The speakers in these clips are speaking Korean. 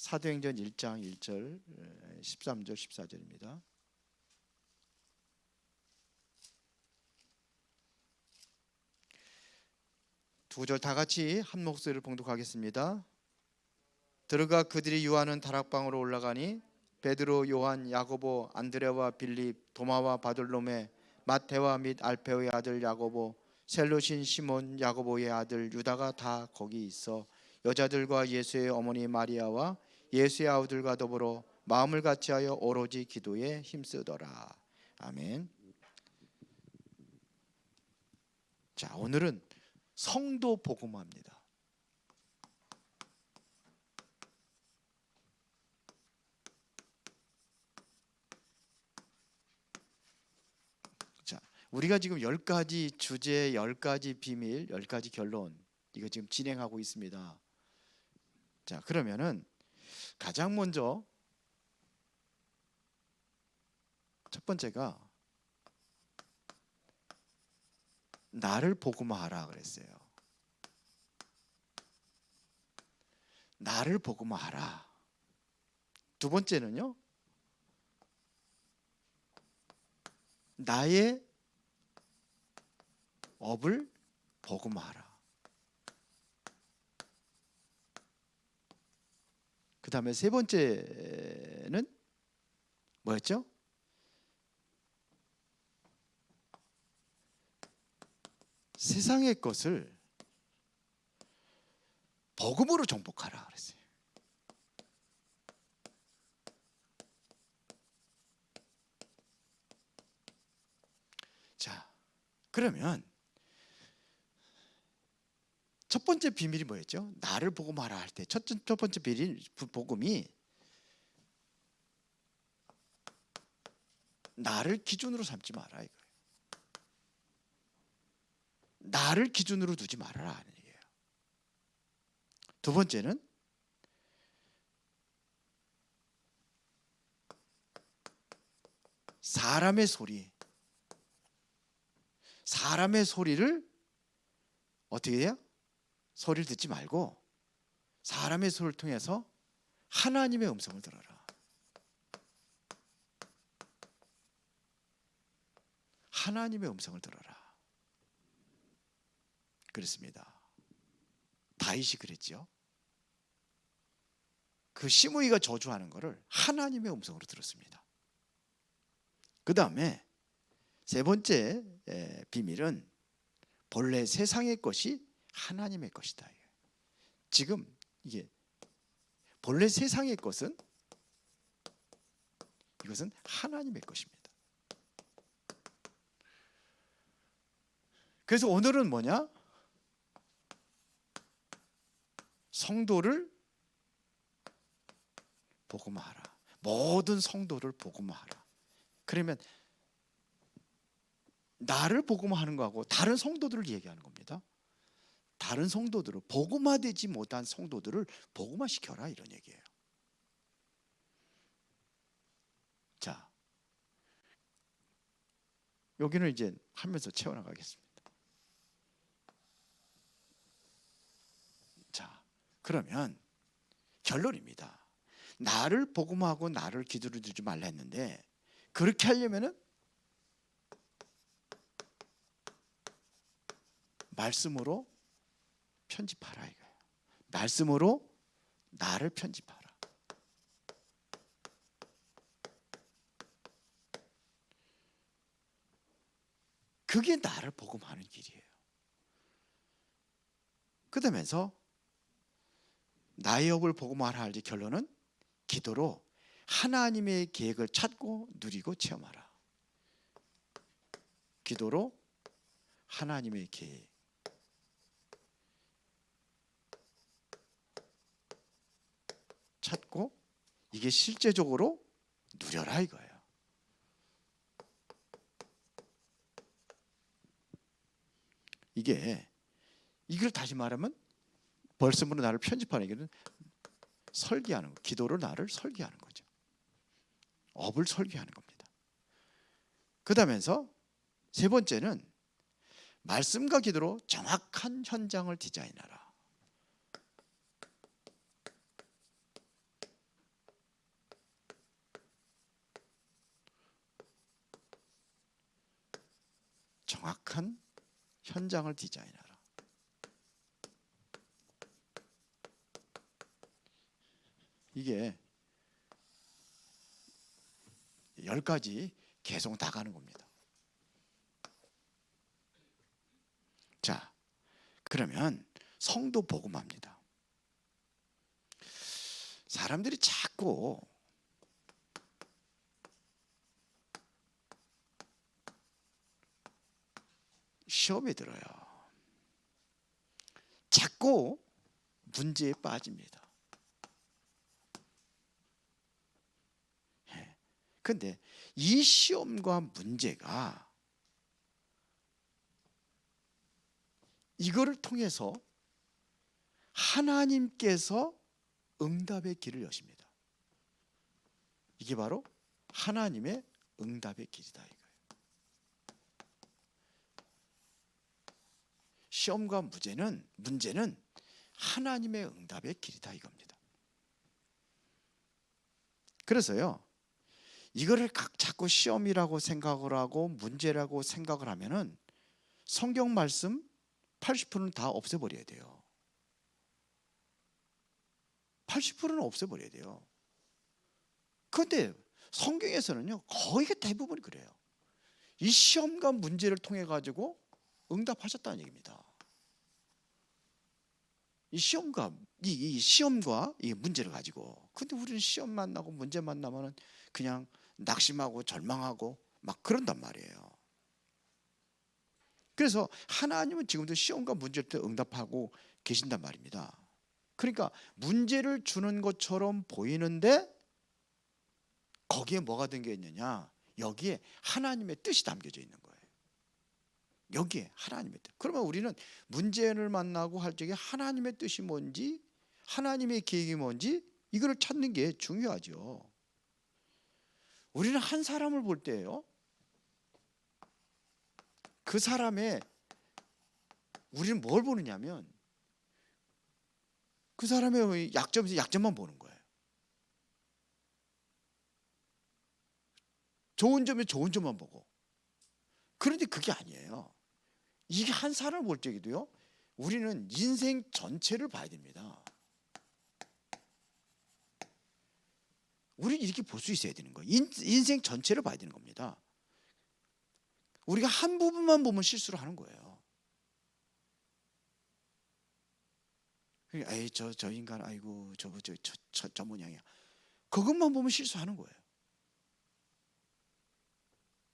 사도행전 1장 1절 13절 14절입니다. 두 절 다 같이 한 목소리를 봉독하겠습니다. 들어가 그들이 유하는 다락방으로 올라가니 베드로, 요한, 야고보, 안드레와 빌립, 도마와 바돌로메, 마테와 및 알페오의 아들 야고보, 셀롯인 시몬, 야고보의 아들 유다가 다 거기 있어 여자들과 예수의 어머니 마리아와 예수의 아우들과 더불어 마음을 같이하여 오로지 기도에 힘쓰더라. 아멘. 자, 오늘은 성도 복음화입니다. 자, 우리가 지금 10가지 주제, 10가지 비밀, 10가지 결론 이거 지금 진행하고 있습니다. 자, 그러면은 가장 먼저 첫 번째가 나를 복음화하라 그랬어요. 나를 복음화하라. 두 번째는요, 나의 업을 복음화하라. 그 다음에 세 번째는 뭐였죠? 세상의 것을 복음으로 정복하라 그랬어요. 자, 그러면 첫 번째 비밀이 뭐였죠? 나를 복음하라 할 때 첫 번째 비밀 복음이 나를 기준으로 삼지 마라 이거예요. 나를 기준으로 두지 말아라 하는 얘기예요. 두 번째는 사람의 소리를 어떻게 해요? 소리를 듣지 말고 사람의 소리를 통해서 하나님의 음성을 들어라. 하나님의 음성을 들어라. 그렇습니다. 다윗이 그랬죠. 그 시므이가 저주하는 것을 하나님의 음성으로 들었습니다. 그 다음에 세 번째 비밀은 본래 세상의 것이 하나님의 것이다. 지금 이게 본래 세상의 것은 이것은 하나님의 것입니다. 그래서 오늘은 뭐냐? 성도를 복음화하라. 모든 성도를 복음화하라. 그러면 나를 복음화하는 거하고 다른 성도들을 얘기하는 겁니다. 다른 성도들을 복음화되지 못한 성도들을 복음화시켜라 이런 얘기예요. 자, 여기는 이제 하면서 채워나가겠습니다. 자, 그러면 결론입니다. 나를 복음하고 나를 기도를 두지 말라 했는데 그렇게 하려면은 말씀으로 편집하라 이거예요. 말씀으로 나를 편집하라. 그게 나를 복음하는 길이에요. 그러면서 나의 업을 복음하라 할 때 결론은 기도로 하나님의 계획을 찾고 누리고 체험하라. 기도로 하나님의 계획. 찾고 이게 실제적으로 누려라 이거예요. 이걸 다시 말하면 벌써부터 나를 편집하는 얘기는 설계하는 거, 기도로 나를 설계하는 거죠. 업을 설계하는 겁니다. 그러면서 세 번째는 말씀과 기도로 정확한 현장을 디자인하라. 정확한 현장을 디자인하라. 이게 10가지 계속 나가는 겁니다. 자, 그러면 성도 복음합니다. 사람들이 자꾸 시험에 들어요. 자꾸 문제에 빠집니다. 그런데 이 시험과 문제가 이거를 통해서 하나님께서 응답의 길을 여십니다. 이게 바로 하나님의 응답의 길이다 이거예요. 시험과 문제는 하나님의 응답의 길이다 이겁니다. 그래서요, 이거를 자꾸 시험이라고 생각을 하고 문제라고 생각을 하면은 성경 말씀 80%는 다 없애버려야 돼요. 80%는 없애버려야 돼요. 그런데 성경에서는요, 거의 대부분이 그래요. 이 시험과 문제를 통해 가지고 응답하셨다는 얘기입니다. 이 시험과 이 문제를 가지고. 근데 우리는 시험 만나고 문제 만나면은 그냥 낙심하고 절망하고 막 그런단 말이에요. 그래서 하나님은 지금도 시험과 문제를 때 응답하고 계신단 말입니다. 그러니까 문제를 주는 것처럼 보이는데 거기에 뭐가 담겨 있느냐? 여기에 하나님의 뜻이 담겨져 있는 거예요. 여기에 하나님의 뜻. 그러면 우리는 문제를 만나고 할 적에 하나님의 뜻이 뭔지, 하나님의 계획이 뭔지 이걸 찾는 게 중요하죠. 우리는 한 사람을 볼 때요, 그 사람의 우리는 뭘 보느냐면 그 사람의 약점만 보는 거예요. 좋은 점에 좋은 점만 보고. 그런데 그게 아니에요. 이게 한 사람을 볼 적에도요, 우리는 인생 전체를 봐야 됩니다. 우리는 이렇게 볼 수 있어야 되는 거예요. 인생 전체를 봐야 되는 겁니다. 우리가 한 부분만 보면 실수를 하는 거예요. 에이, 저 인간, 아이고, 저 모양이야. 그것만 보면 실수하는 거예요.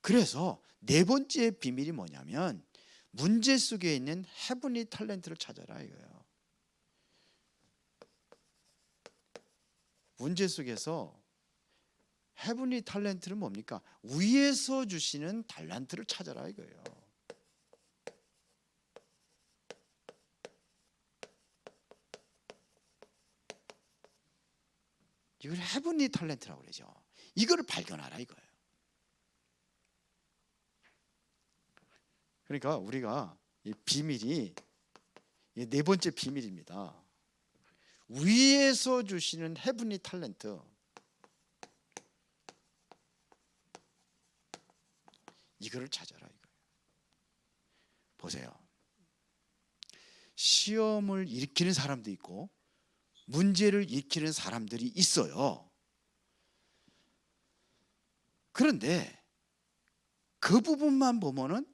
그래서 네 번째 비밀이 뭐냐면 문제 속에 있는 헤븐리 탤런트를 찾아라 이거예요. 문제 속에서 헤븐리 탤런트는 뭡니까? 위에서 주시는 달란트를 찾아라 이거예요. 이걸 헤븐리 탤런트라고 그러죠. 이거를 발견하라 이거예요. 그러니까 우리가 이 비밀이 네 번째 비밀입니다. 위에서 주시는 헤븐리 탤런트, 이거를 찾아라 이거예요. 보세요. 시험을 일으키는 사람도 있고 문제를 일으키는 사람들이 있어요. 그런데 그 부분만 보면은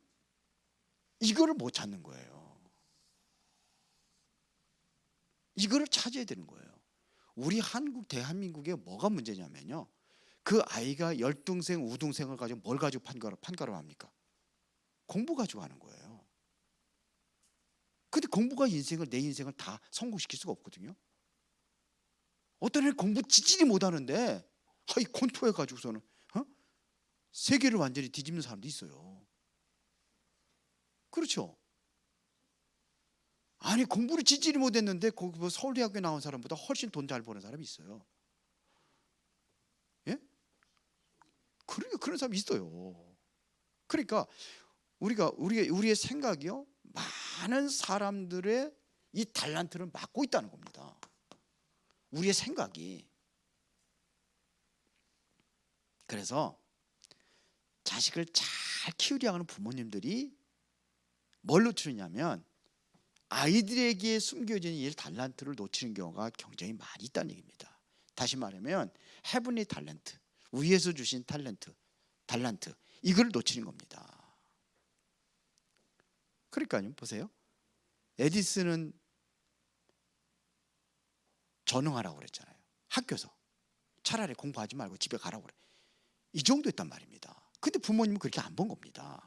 이거를 못 찾는 거예요. 이거를 찾아야 되는 거예요. 우리 대한민국에 뭐가 문제냐면요, 그 아이가 열등생, 우등생을 가지고 뭘 가지고 판가름 합니까? 공부 가지고 하는 거예요. 근데 공부가 내 인생을 다 성공시킬 수가 없거든요. 어떤 애는 공부 지질이 못하는데 이 콘토해 가지고서는 세계를 완전히 뒤집는 사람도 있어요. 그렇죠? 아니 공부를 지질이 못했는데 거기 서울대학교에 나온 사람보다 훨씬 돈 잘 버는 사람이 있어요. 예? 그러니까 그런 사람이 있어요. 그러니까 우리의 생각이요, 많은 사람들의 이 달란트를 막고 있다는 겁니다. 우리의 생각이. 그래서 자식을 잘 키우려 하는 부모님들이 뭘 놓치느냐면 아이들에게 숨겨진 이 달란트를 놓치는 경우가 굉장히 많이 있다는 얘기입니다. 다시 말하면 헤븐리 탤런트, 위에서 주신 달란트 이걸 놓치는 겁니다. 그러니까요, 보세요. 에디슨은 전응하라고 그랬잖아요. 학교에서 차라리 공부하지 말고 집에 가라고 그래. 이 정도였단 말입니다. 근데 부모님은 그렇게 안 본 겁니다.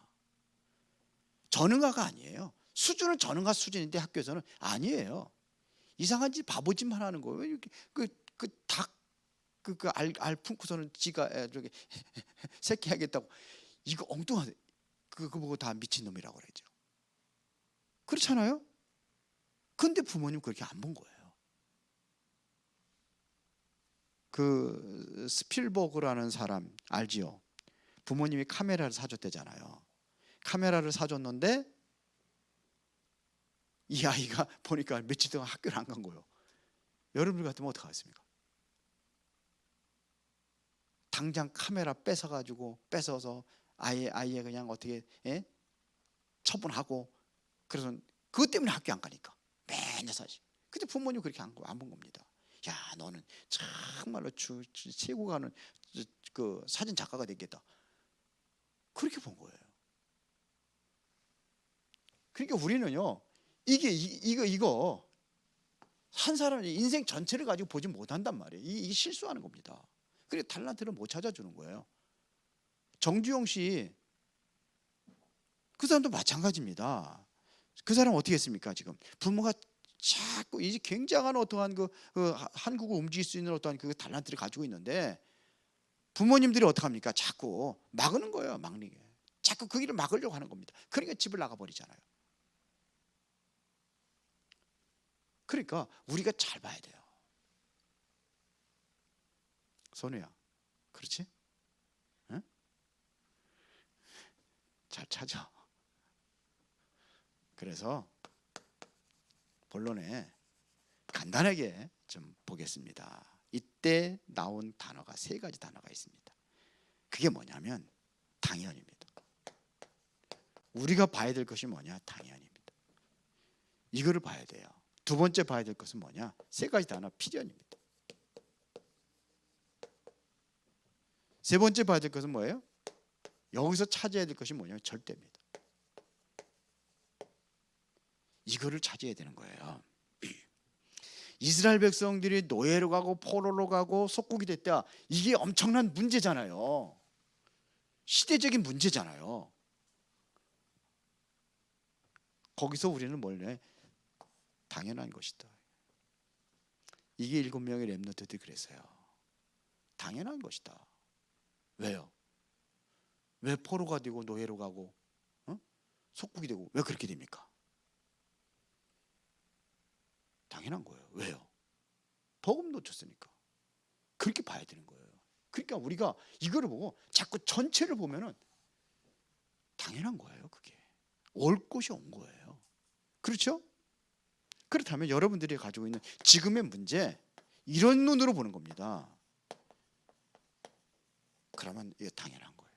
전응아가 아니에요. 수준은 전응아 수준인데 학교에서는 아니에요. 이상한 짓 바보짓만 하는 거예요. 이렇게 알 품고서는 지가 저기 새끼 하겠다고, 이거 엉뚱한, 그거 보고 다 미친놈이라고 그러죠. 그렇잖아요. 근데 부모님 그렇게 안 본 거예요. 그 스필버그라는 사람 알지요? 부모님이 카메라를 사줬대잖아요. 카메라를 사줬는데 이 아이가 보니까 며칠 동안 학교를 안 간 거예요. 여러분들 같으면 어떡하겠습니까? 당장 카메라 뺏어서 아이의 그냥 어떻게 처분하고, 그래서 그것 때문에 학교 안 가니까 맨날 사실. 근데 부모님 그렇게 안 본 겁니다. 야, 너는 정말로 최고 가는 그 사진 작가가 되겠다. 그렇게 본 거예요. 그러니까 우리는요, 이거 한 사람의 인생 전체를 가지고 보지 못한단 말이에요. 이게 실수하는 겁니다. 그래서 달란트를 못 찾아주는 거예요. 정주영 씨, 그 사람도 마찬가지입니다. 그 사람 어떻게 했습니까? 지금 부모가 자꾸 이제 굉장한 어떠한 한국을 움직일 수 있는 어떠한 그 달란트를 가지고 있는데 부모님들이 어떻게 합니까? 자꾸 막는 거예요. 막는 게. 자꾸 그 길을 막으려고 하는 겁니다. 그러니까 집을 나가버리잖아요. 그러니까 우리가 잘 봐야 돼요. 선우야, 그렇지? 응? 잘 찾아. 그래서 본론에 간단하게 좀 보겠습니다. 이때 나온 단어가 세 가지 단어가 있습니다. 그게 뭐냐면 당연입니다. 우리가 봐야 될 것이 뭐냐? 당연입니다. 이거를 봐야 돼요. 두 번째 봐야 될 것은 뭐냐? 세 가지 단어 필연입니다. 세 번째 봐야 될 것은 뭐예요? 여기서 찾아야 될 것이 뭐냐면 절대입니다. 이거를 찾아야 되는 거예요. 이스라엘 백성들이 노예로 가고 포로로 가고 속국이 됐다. 이게 엄청난 문제잖아요. 시대적인 문제잖아요. 거기서 우리는 뭘 해? 당연한 것이다. 이게 7명의 렘넌트들이 그랬어요. 당연한 것이다. 왜요? 왜 포로가 되고 노예로 가고 속국이 되고 왜 그렇게 됩니까? 당연한 거예요. 왜요? 복음 놓쳤으니까. 그렇게 봐야 되는 거예요. 그러니까 우리가 이거를 보고 자꾸 전체를 보면은 당연한 거예요. 그게 올 것이 온 거예요. 그렇죠? 그렇다면 여러분들이 가지고 있는 지금의 문제, 이런 눈으로 보는 겁니다. 그러면 이게 당연한 거예요.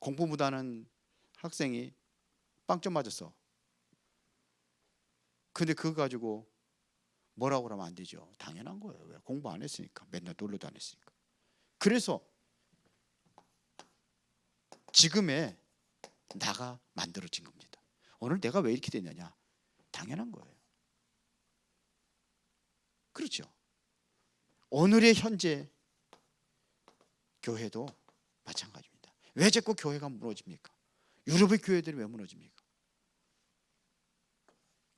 공부 못하는 학생이 빵점 맞았어. 근데 그거 가지고 뭐라고 그러면 안 되죠. 당연한 거예요. 왜? 공부 안 했으니까. 맨날 놀러 다녔으니까. 그래서 지금의 나가 만들어진 겁니다. 오늘 내가 왜 이렇게 됐느냐? 당연한 거예요. 그렇죠. 오늘의 현재 교회도 마찬가지입니다. 왜 자꾸 교회가 무너집니까? 유럽의 교회들이 왜 무너집니까?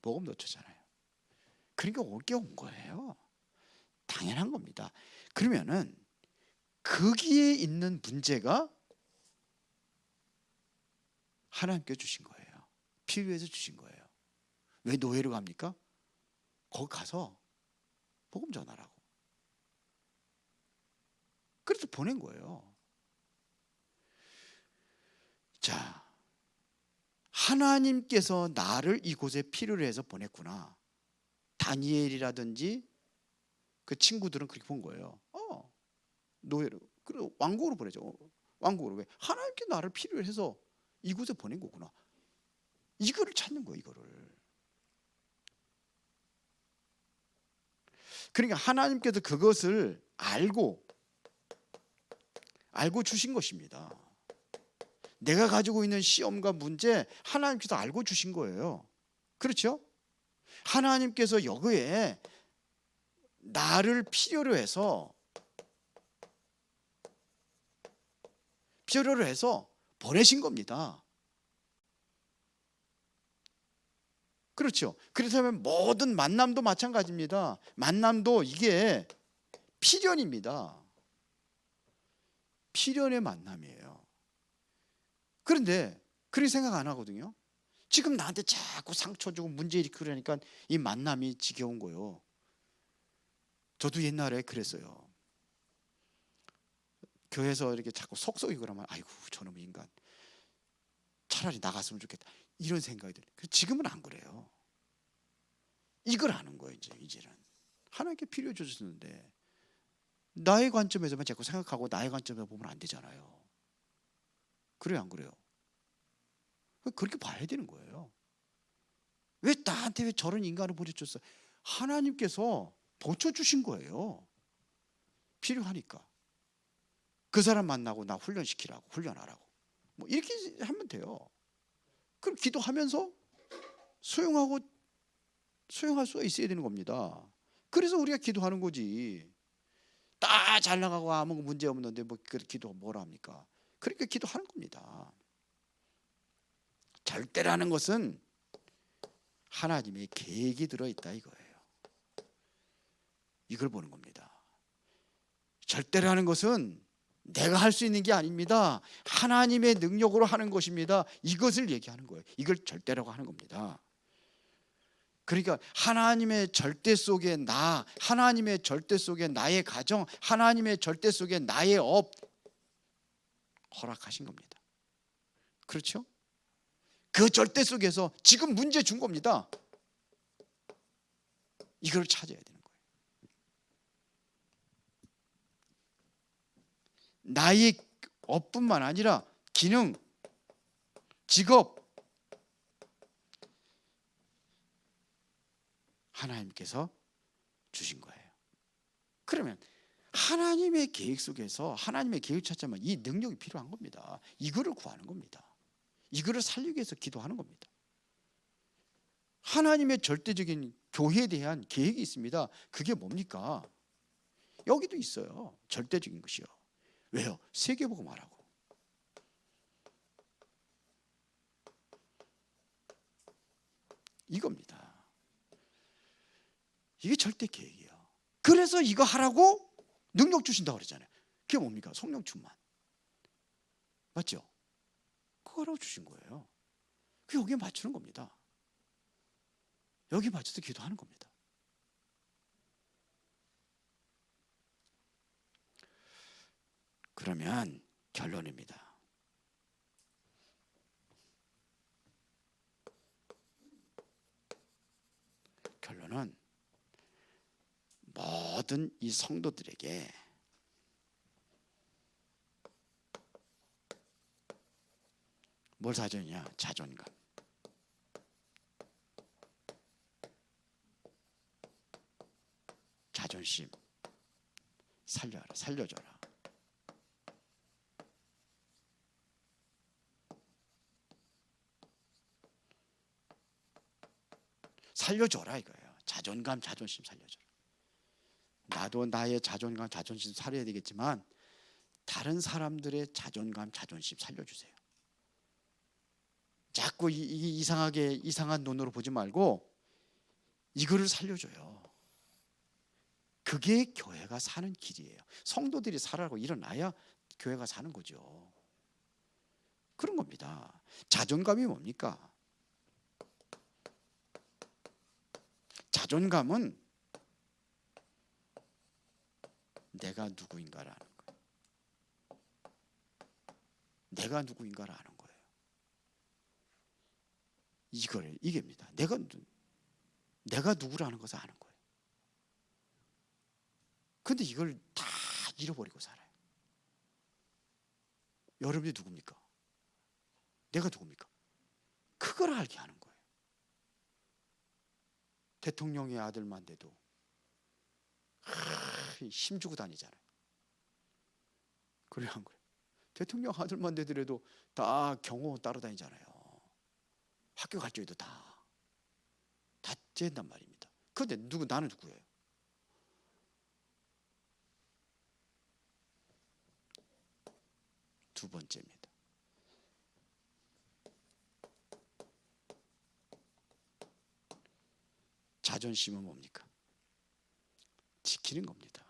복음 놓쳤잖아요. 그러니까 올 게 온 거예요. 당연한 겁니다. 그러면은 거기에 있는 문제가 하나님께 주신 거예요. 필요해서 주신 거예요. 왜 노예로 갑니까? 거기 가서 복음 전하라고. 그래서 보낸 거예요. 자, 하나님께서 나를 이곳에 필요로 해서 보냈구나. 다니엘이라든지 그 친구들은 그렇게 본 거예요. 노예로, 그래 왕국으로 보내죠. 왕국으로. 왜? 하나님께 나를 필요로 해서 이곳에 보낸 거구나. 이거를 찾는 거예요. 이거를. 그러니까 하나님께서 그것을 알고 주신 것입니다. 내가 가지고 있는 시험과 문제 하나님께서 알고 주신 거예요. 그렇죠? 하나님께서 여기에 나를 필요로 해서 보내신 겁니다. 그렇죠? 그렇다면 모든 만남도 마찬가지입니다. 만남도 이게 필연입니다. 필연의 만남이에요. 그런데 그렇게 생각 안 하거든요. 지금 나한테 자꾸 상처 주고 문제 일으키고 그러니까 이 만남이 지겨운 거예요. 저도 옛날에 그랬어요. 교회에서 이렇게 자꾸 속썩이고 그러면 아이고 저놈 인간 차라리 나갔으면 좋겠다 이런 생각이 들어요. 지금은 안 그래요. 이걸 아는 거예요. 이제는 하나님께 필요해 주셨는데 나의 관점에서만 자꾸 생각하고 나의 관점에서 보면 안 되잖아요. 그래요, 안 그래요? 그렇게 봐야 되는 거예요. 왜 나한테 왜 저런 인간을 보내줬어? 하나님께서 보쳐주신 거예요. 필요하니까. 그 사람 만나고 나 훈련시키라고, 훈련하라고. 뭐 이렇게 하면 돼요. 그럼 기도하면서 수용할 수가 있어야 되는 겁니다. 그래서 우리가 기도하는 거지. 다 잘 나가고 아무 문제 없는데 뭐 기도 뭐라 합니까? 그러니까 기도하는 겁니다. 절대라는 것은 하나님의 계획이 들어있다 이거예요. 이걸 보는 겁니다. 절대라는 것은 내가 할 수 있는 게 아닙니다. 하나님의 능력으로 하는 것입니다. 이것을 얘기하는 거예요. 이걸 절대라고 하는 겁니다. 그러니까 하나님의 절대 속에 나, 하나님의 절대 속에 나의 가정, 하나님의 절대 속에 나의 업 허락하신 겁니다. 그렇죠? 그 절대 속에서 지금 문제 준 겁니다. 이걸 찾아야 되는 거예요. 나의 업뿐만 아니라 기능, 직업 하나님께서 주신 거예요. 그러면 하나님의 계획 속에서 하나님의 계획 찾자면 이 능력이 필요한 겁니다. 이거를 구하는 겁니다. 이거를 살리기 위해서 기도하는 겁니다. 하나님의 절대적인 교회에 대한 계획이 있습니다. 그게 뭡니까? 여기도 있어요. 절대적인 것이요. 왜요? 세계복음하라고. 이겁니다. 이게 절대 계획이에요. 그래서 이거 하라고 능력 주신다고 그러잖아요. 그게 뭡니까? 성령 충만. 맞죠? 그거 하라고 주신 거예요. 그 여기에 맞추는 겁니다. 여기 맞춰서 기도하는 겁니다. 그러면 결론입니다. 결론은 모든 이 성도들에게 뭘 사줘냐? 자존감. 자존심 살려줘라. 살려줘라 이거예요. 자존감, 자존심 살려줘라. 나도 나의 자존감, 자존심 살려야 되겠지만 다른 사람들의 자존감, 자존심 살려주세요. 자꾸 이상하게 이상한 눈으로 보지 말고 이거를 살려줘요. 그게 교회가 사는 길이에요. 성도들이 살아가고 일어나야 교회가 사는 거죠. 그런 겁니다. 자존감이 뭡니까? 자존감은 내가 누구인가를 아는 거예요. 내가 누구인가를 아는 거예요. 이게입니다. 내가 누구라는 것을 아는 거예요. 근데 이걸 다 잃어버리고 살아요. 여러분이 누굽니까? 내가 누굽니까? 그걸 알게 하는 거예요. 대통령의 아들만 돼도 힘주고 다니잖아요. 그래요, 안 그래요? 대통령 아들만 되더라도 다 경호 따라다니잖아요. 학교 갈 적에도 다 잰단 말입니다. 그런데 나는 누구예요? 두 번째입니다. 자존심은 뭡니까? 지키는 겁니다.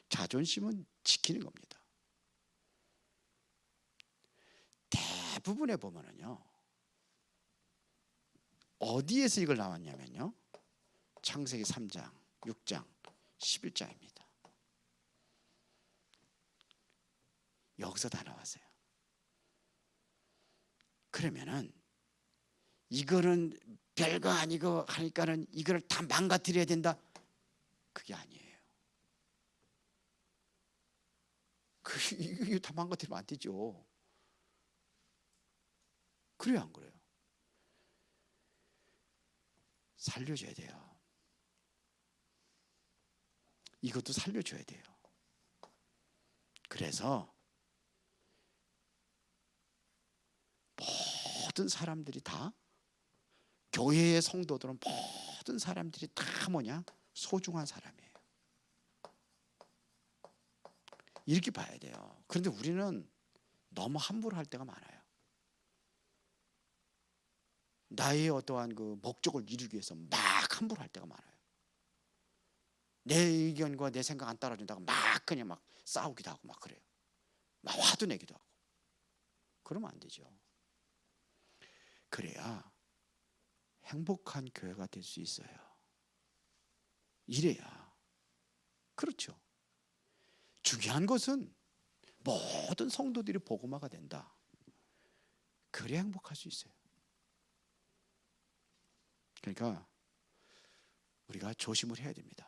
자존심은 지키는 겁니다. 대부분에 보면은요, 어디에서 이걸 나왔냐면요, 창세기 3장, 6장, 11장입니다. 여기서 다 나왔어요. 그러면은 이거는 별거 아니고 하니까는 이걸 다 망가뜨려야 된다? 그게 아니에요. 이거 다 망가뜨리면 안 되죠. 그래요, 안 그래요? 살려줘야 돼요. 이것도 살려줘야 돼요. 그래서 모든 사람들이 다, 교회의 성도들은 모든 사람들이 다 뭐냐? 소중한 사람이에요. 이렇게 봐야 돼요. 그런데 우리는 너무 함부로 할 때가 많아요. 나의 어떠한 그 목적을 이루기 위해서 막 함부로 할 때가 많아요. 내 의견과 내 생각 안 따라준다고 막 그냥 막 싸우기도 하고 막 그래요. 막 화도 내기도 하고. 그러면 안 되죠. 그래야 행복한 교회가 될 수 있어요. 이래야. 그렇죠. 중요한 것은 모든 성도들이 복음화가 된다. 그래야 행복할 수 있어요. 그러니까 우리가 조심을 해야 됩니다.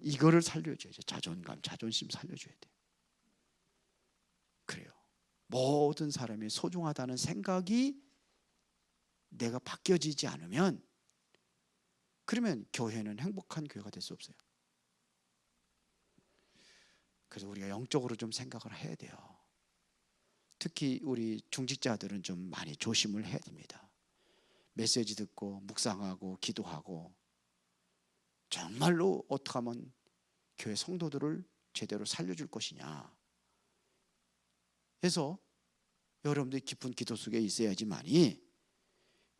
이거를 살려줘야죠. 자존감, 자존심 살려줘야 돼요. 그래요. 모든 사람이 소중하다는 생각이 내가 바뀌어지지 않으면, 그러면 교회는 행복한 교회가 될 수 없어요. 그래서 우리가 영적으로 좀 생각을 해야 돼요. 특히 우리 중직자들은 좀 많이 조심을 해야 됩니다. 메시지 듣고 묵상하고 기도하고 정말로 어떻게 하면 교회 성도들을 제대로 살려줄 것이냐 해서 여러분들이 깊은 기도 속에 있어야지만이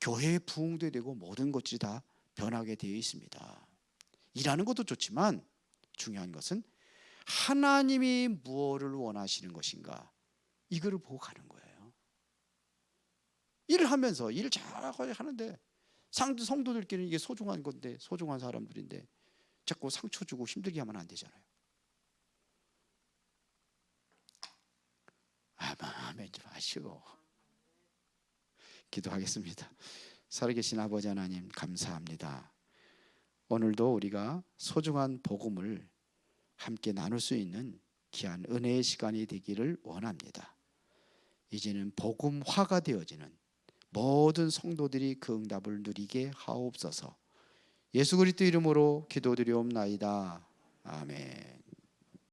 교회의 부흥도 되고 모든 것들이 다 변하게 되어 있습니다. 일하는 것도 좋지만 중요한 것은 하나님이 무엇을 원하시는 것인가, 이거를 보고 가는 거예요. 일을 하면서 일 잘하고 하는데 성도들끼리 이게 소중한 건데, 소중한 사람들인데 자꾸 상처 주고 힘들게 하면 안 되잖아요. 아멘 좀 하시고 기도하겠습니다. 살아계신 아버지 하나님, 감사합니다. 오늘도 우리가 소중한 복음을 함께 나눌 수 있는 귀한 은혜의 시간이 되기를 원합니다. 이제는 복음화가 되어지는 모든 성도들이 그 응답을 누리게 하옵소서. 예수 그리스도 이름으로 기도드리옵나이다. 아멘.